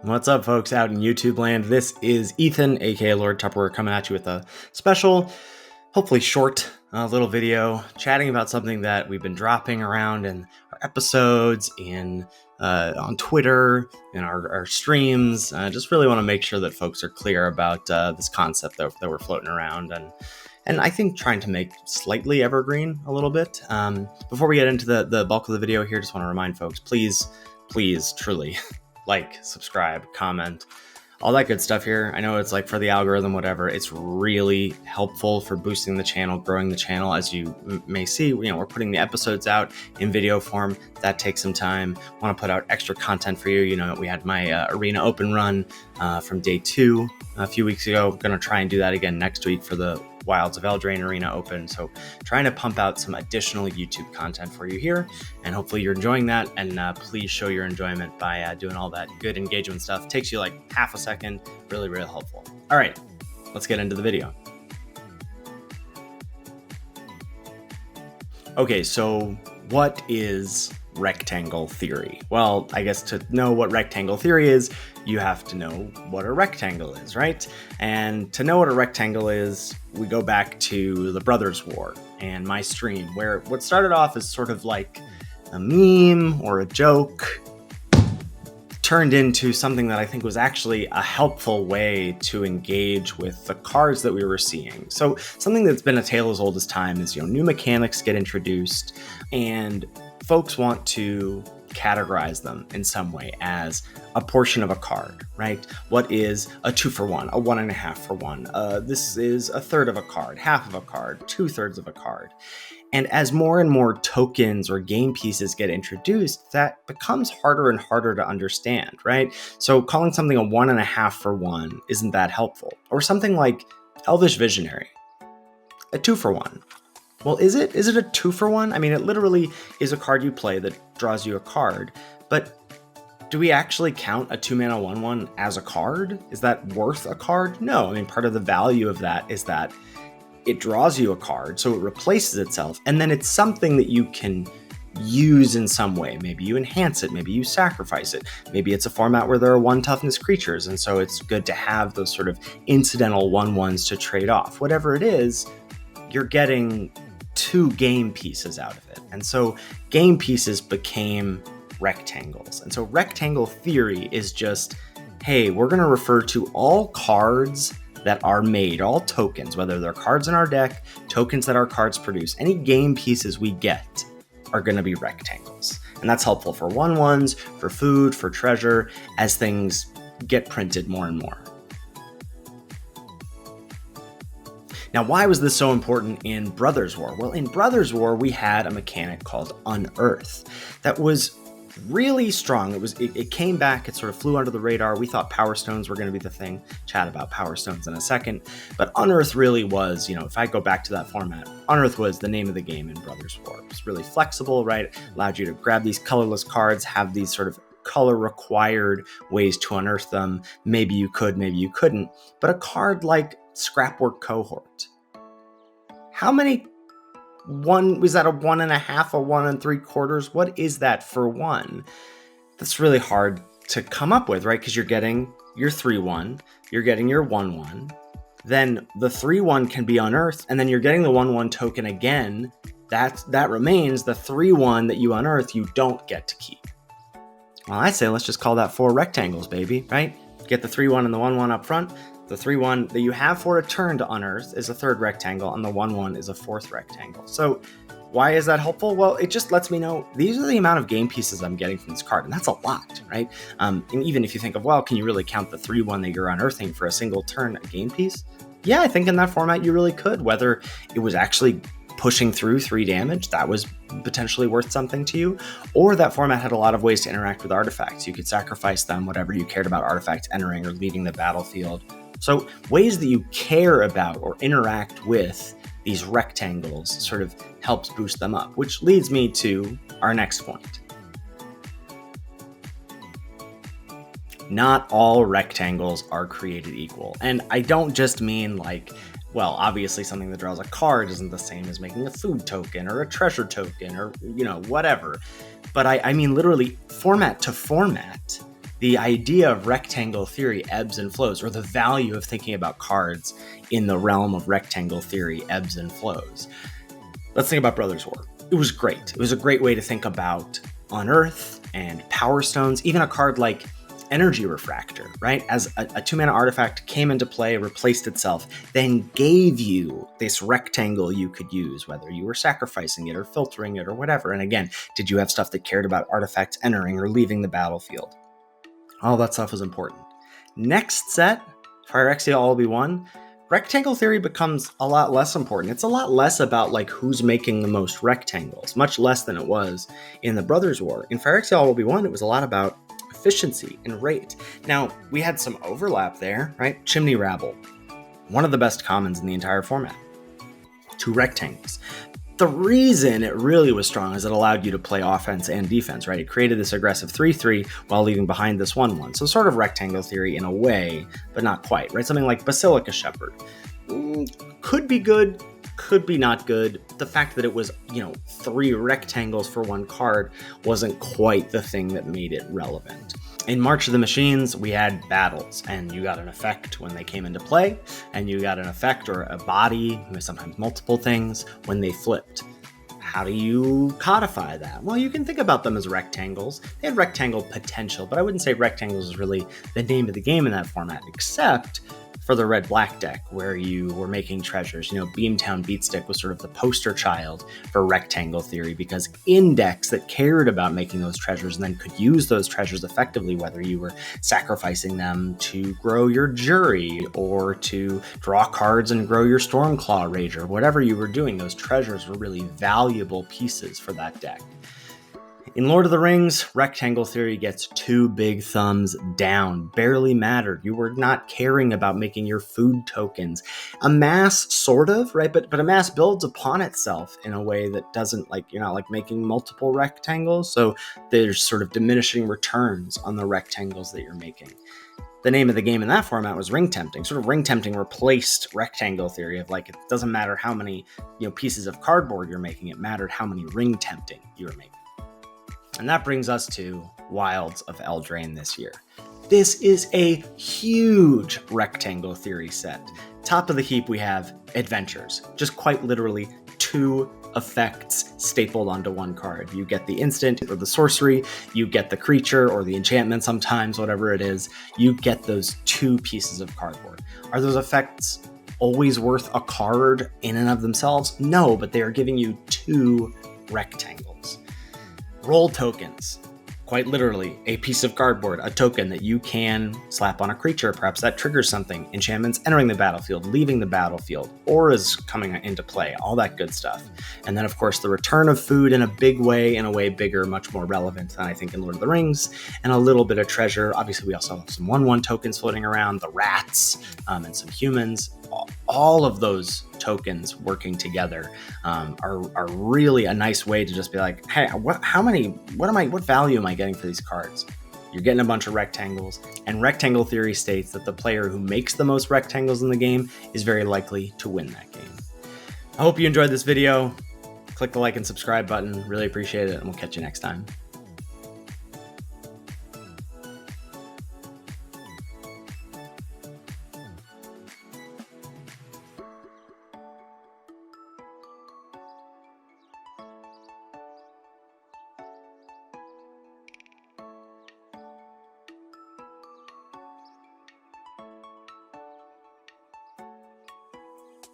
What's up, folks out in YouTube land? This is Ethan, aka Lord Tupperware, coming at you with a special, hopefully short little video chatting about something that we've been dropping around in our episodes, on Twitter, in our streams. Just really want to make sure that folks are clear about this concept that we're floating around, and I think trying to make slightly evergreen a little bit. Before we get into the bulk of the video here, just want to remind folks, please, truly, like, subscribe, comment, all that good stuff here. I know it's like for the algorithm, whatever. It's really helpful for boosting the channel, growing the channel. As you may see, we're putting the episodes out in video form. That takes some time. Want to put out extra content for you. We had my Arena Open run from day 2 a few weeks ago. Going to try and do that again next week for the Wilds of Eldraine Arena Open. So trying to pump out some additional YouTube content for you here, and hopefully you're enjoying that. And please show your enjoyment by doing all that good engagement stuff. Takes you like half a second. Really, really helpful. All right, let's get into the video. Okay, so what is rectangle theory? Well, I guess to know what rectangle theory is, you have to know what a rectangle is, right? And to know what a rectangle is, we go back to the Brothers War and my stream, where what started off as sort of like a meme or a joke turned into something that I think was actually a helpful way to engage with the cards that we were seeing. So something that's been a tale as old as time is, new mechanics get introduced and folks want to categorize them in some way as a portion of a card, right? What is a 2 for 1, a 1.5 for 1? This is a third of a card, half of a card, 2/3 of a card. And as more and more tokens or game pieces get introduced, that becomes harder and harder to understand, right? So calling something a 1.5 for 1 isn't that helpful. Or something like Elvish Visionary, a 2 for 1. Well, is it a 2 for 1? I mean, it literally is a card you play that draws you a card, but do we actually count a 2-mana 1/1 as a card? Is that worth a card? No. I mean, part of the value of that is that it draws you a card, so it replaces itself, and then it's something that you can use in some way. Maybe you enhance it, maybe you sacrifice it, maybe it's a format where there are 1 toughness creatures, and so it's good to have those sort of incidental 1/1s to trade off. Whatever it is, you're getting 2 game pieces out of it. And so game pieces became rectangles. And so rectangle theory is just, hey, we're going to refer to all cards that are made, all tokens, whether they're cards in our deck, tokens that our cards produce, any game pieces we get are going to be rectangles. And that's helpful for 1/1s, for food, for treasure, as things get printed more and more. Now, why was this so important in Brothers War? Well, in Brothers War, we had a mechanic called Unearth that was really strong. It came back, it sort of flew under the radar. We thought Power Stones were going to be the thing. Chat about Power Stones in a second. But Unearth really was, if I go back to that format, Unearth was the name of the game in Brothers War. It was really flexible, right? Allowed you to grab these colorless cards, have these sort of color required ways to unearth them. Maybe you could, maybe you couldn't. But a card like Scrapwork Cohort, how many was that a 1.5, a 1 3/4? What is that for 1? That's really hard to come up with, right? Because you're getting your 3/1, you're getting your 1/1, then the 3/1 can be unearthed, and then you're getting the 1/1 token again. That remains. The 3/1 that you unearth, you don't get to keep. Well, I say let's just call that 4 rectangles, baby, right? Get the 3/1 and the 1/1 up front. The 3/1 that you have for a turn to unearth is a 3rd rectangle, and the 1/1 is a 4th rectangle. So why is that helpful? Well, it just lets me know these are the amount of game pieces I'm getting from this card, and that's a lot, right? And even if you think of, well, can you really count the 3/1 that you're unearthing for a single turn a game piece? Yeah, I think in that format you really could. Whether it was actually pushing through 3 damage, that was potentially worth something to you, or that format had a lot of ways to interact with artifacts. You could sacrifice them, whatever you cared about artifacts entering or leaving the battlefield. So ways that you care about or interact with these rectangles sort of helps boost them up, which leads me to our next point. Not all rectangles are created equal. And I don't just mean like, well, obviously something that draws a card isn't the same as making a food token or a treasure token or, whatever. But I mean literally format to format, the idea of rectangle theory ebbs and flows, or the value of thinking about cards in the realm of rectangle theory ebbs and flows. Let's think about Brothers War. It was great. It was a great way to think about Unearth and Power Stones, even a card like Energy Refractor, right? As a 2-mana artifact came into play, replaced itself, then gave you this rectangle you could use, whether you were sacrificing it or filtering it or whatever. And again, did you have stuff that cared about artifacts entering or leaving the battlefield? All that stuff was important. Next set, Phyrexia All-Will-Be-One, rectangle theory becomes a lot less important. It's a lot less about like who's making the most rectangles, much less than it was in the Brothers War. In Phyrexia All-Will-Be-One, it was a lot about efficiency and rate. Now, we had some overlap there, right? Chimney Rabble, one of the best commons in the entire format. 2 rectangles. The reason it really was strong is it allowed you to play offense and defense, right? It created this aggressive 3/3 while leaving behind this 1/1. So sort of rectangle theory in a way, but not quite, right? Something like Basilica Shepherd. Could be good, could be not good. The fact that it was, 3 rectangles for 1 card wasn't quite the thing that made it relevant. In March of the Machines, we had battles, and you got an effect when they came into play, and you got an effect or a body, sometimes multiple things, when they flipped. How do you codify that? Well, you can think about them as rectangles. They had rectangle potential, but I wouldn't say rectangles is really the name of the game in that format, except for the red-black deck, where you were making treasures. Beamtown Beatstick was sort of the poster child for rectangle theory, because in decks that cared about making those treasures and then could use those treasures effectively, whether you were sacrificing them to grow your Jury or to draw cards and grow your Stormclaw Rager, whatever you were doing, those treasures were really valuable pieces for that deck. In Lord of the Rings, rectangle theory gets 2 big thumbs down. Barely mattered. You were not caring about making your food tokens. Amass, sort of, right? But Amass builds upon itself in a way that doesn't, you're not making multiple rectangles. So there's sort of diminishing returns on the rectangles that you're making. The name of the game in that format was ring tempting. Sort of ring tempting replaced rectangle theory of it doesn't matter how many pieces of cardboard you're making. It mattered how many ring tempting you were making. And that brings us to Wilds of Eldraine this year. This is a huge rectangle theory set. Top of the heap, we have Adventures. Just quite literally 2 effects stapled onto 1 card. You get the instant or the sorcery, you get the creature or the enchantment sometimes, whatever it is. You get those 2 pieces of cardboard. Are those effects always worth a card in and of themselves? No, but they are giving you 2 rectangles. Roll tokens. Quite literally, a piece of cardboard, a token that you can slap on a creature. Perhaps that triggers something. Enchantments entering the battlefield, leaving the battlefield, auras coming into play, all that good stuff. And then, of course, the return of food in a big way, in a way bigger, much more relevant than I think in Lord of the Rings, and a little bit of treasure. Obviously, we also have some 1/1 tokens floating around, the rats, and some humans. All of those tokens working together are really a nice way to just be like, hey, what value am I getting for these cards? You're getting a bunch of rectangles, and rectangle theory states that the player who makes the most rectangles in the game is very likely to win that game. I hope you enjoyed this video. Click the like and subscribe button. Really appreciate it, and we'll catch you next time.